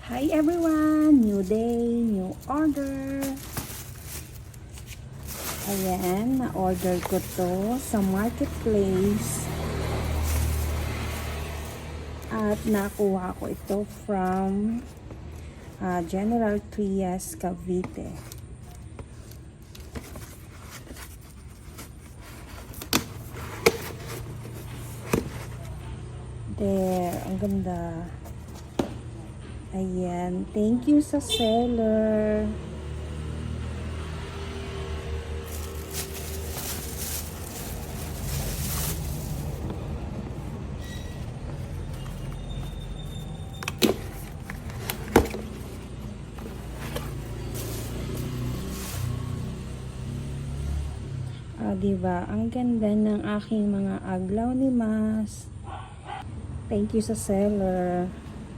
Hi everyone! New day, new order. Ayan, na-order ko to sa marketplace. At nakuha ko ito from General Trias, Cavite. There, ang ganda. Ayan, thank you sa seller. Diba? Ang ganda ng aking mga aglaw ni Mas. Thank you sa seller.